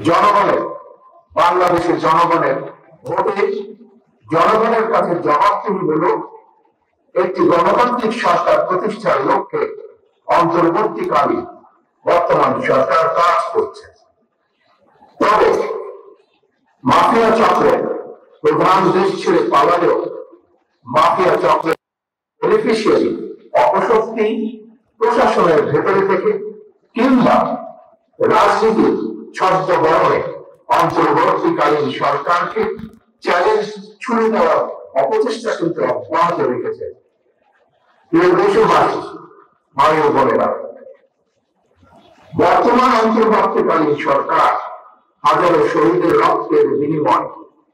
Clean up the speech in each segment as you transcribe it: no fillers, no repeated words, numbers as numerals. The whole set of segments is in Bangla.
জনগণের, বাংলাদেশের জনগণের ভোটে জনগণের কাছে জবাবদিহিমূলক একটি গণতান্ত্রিক সরকার প্রতিষ্ঠার লক্ষ্যে অন্তর্বর্তীকালীন বর্তমান সরকার কাজ করছে। তবে মাফিয়া চক্রের প্রধান দেশ ছেড়ে পালালেও মাফিয়া চক্রের বেনিফিশিয়ারি অপশক্তি প্রশাসনের ভেতরে থেকে কিংবা রাজনীতির ছদ্মবেশে অন্তর্বর্তীকালীন সরকারকে চ্যালেঞ্জ ছুড়ে দেওয়ার অপচেষ্টা কিন্তু অব্যাহত রেখেছে। প্রিয় দেশবাসী, ভাই ও বোনেরা, বর্তমান অন্তর্বর্তীকালীন সরকার হাজারো শহীদের রক্তের বিনিময়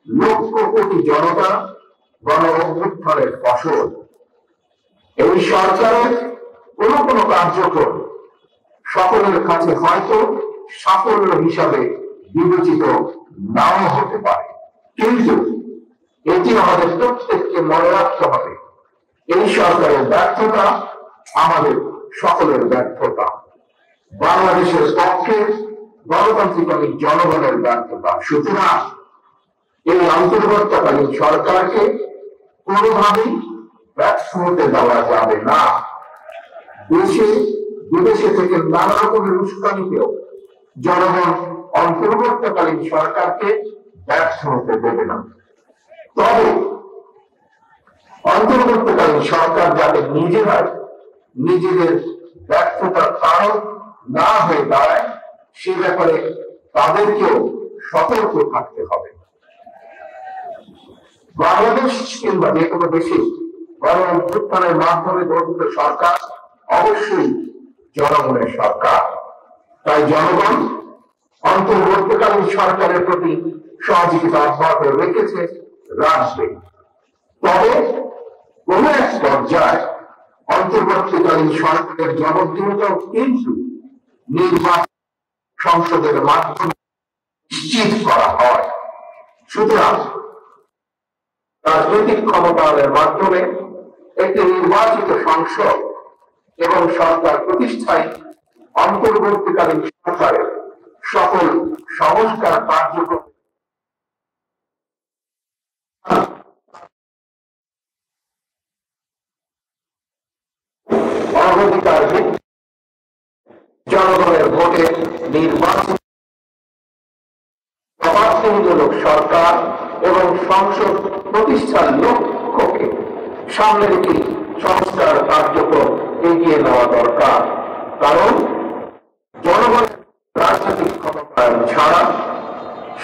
লক্ষ কোটি জনতা গণ অভ্যুত্থানের ফসল। এই সরকারের কোন কোন কার্যক্রম সকলের কাছে হয়তো সাফল্য হিসাবে বিবেচিত নাও হতে পারে, কিন্তু এটি আমাদের প্রত্যেককে মনে রাখতে হবে, এই সরকারের ব্যর্থতা আমাদের সকলের ব্যর্থতা, বাংলাদেশের পক্ষে গণতান্ত্রিক জনগণের ব্যর্থতা। সুতরাং এই অন্তর্বর্তীকালীন সরকারকে কোনোভাবেই ব্যর্থ হতে দেওয়া যাবে না। দেশে বিদেশে থেকে নানা রকমের উস্কানিতেও জনগণ অন্তর্বর্তীকালীন সরকারকে ব্যর্থ হতে দেবে না। তবে অন্তর্বর্তীকালীন সরকার যাতে নিজেরাই নিজেদের ব্যর্থতার কারণ না হয়ে দাঁড়ায়, সে ব্যাপারে তাদেরকেও সতর্ক থাকতে হবে। বাংলাদেশ কিংবা যে কোনো দেশে গণ অভ্যুত্থানের মাধ্যমে গঠিত সরকার অবশ্যই জনগণের সরকার। তাই জনগণ অন্তর্বর্তীকালীন সরকারের প্রতি সহযোগিতা অব্যাহত রেখেছে, রাখবে। তবে কোন এক পর্যায়ে অন্তর্বর্তীকালীন সরকারের জবাবদিহিতাও কিন্তু নির্বাচন সংসদের মাধ্যমে নিশ্চিত করা হয়। সুতরাং রাজনৈতিক ক্ষমতায়নের মাধ্যমে একটি নির্বাচিত সংসদ এবং সরকার প্রতিষ্ঠায় অন্তর্বর্তীকালীন সরকারের সকল সংস্কার কার্যক্রম অগ্রাধিকার জনগণের ভোটে নির্বাচিত জবাবদিহিমূলক সরকার এবং সংসদ প্রতিষ্ঠার লক্ষ্যকে সামনে রেখে সংস্কার কার্যক্রম এগিয়ে নেওয়া দরকার। কারণ জনগণের রাজনৈতিক ক্ষমতায়ন ছাড়া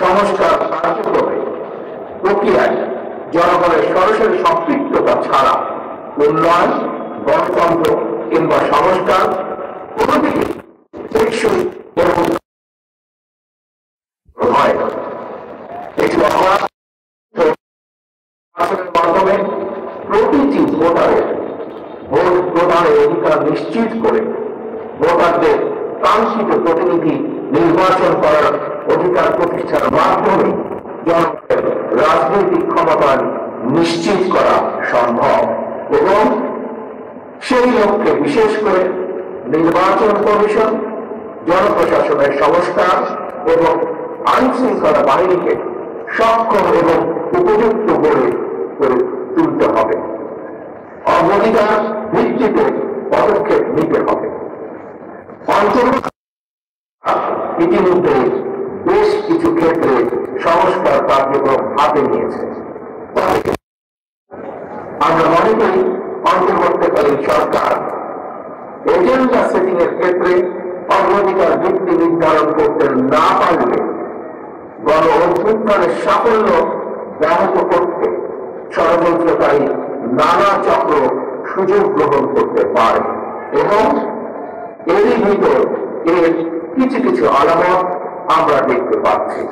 সংস্কার কার্যক্রমে প্রক্রিয়ায় জনগণের সরাসরি সম্পৃক্ততা ছাড়া উন্নয়ন, গণতন্ত্র কিংবা সংস্কার কোনদিকে টেকসই এবং হয় না। এটি মাধ্যমে প্রতিটি ভোটারের ভোট প্রদানের অধিকার নিশ্চিত করে ভোটারদের কাঙ্ক্ষিত প্রতিনিধি নির্বাচন করার অধিকার প্রতিষ্ঠার মাধ্যমে জনগণের রাজনৈতিক ক্ষমতা নিশ্চিত করা সম্ভব। এবং সেই লক্ষ্যে বিশেষ করে নির্বাচন কমিশন, জনপ্রশাসনের সংস্কার এবং আইন শৃঙ্খলা বাহিনীকে সক্ষম এবং উপযুক্ত করে তুলতে হবে। অগ্রাধিকার ভিত্তিতে পদক্ষেপ নিতে হবে। ইতিমধ্যে বেশ কিছু ক্ষেত্রে সংস্কার কার্যক্রম হাতে নিয়েছে। আমরা মনে করি অন্তর্বর্তীকালীন সরকার এজেন্ডা সেটিং এর ক্ষেত্রে অগ্রাধিকার ভিত্তি নির্ধারণ করতে না পারলে গণ অভ্যুত্থানের সাফল্য ব্যাহত করতে ষড়যন্ত্রকারী নানা চক্র সুযোগ গ্রহণ করতে পারে এবং এরই ভিতর এর কিছু কিছু আলামত আমরা দেখতে পাচ্ছি।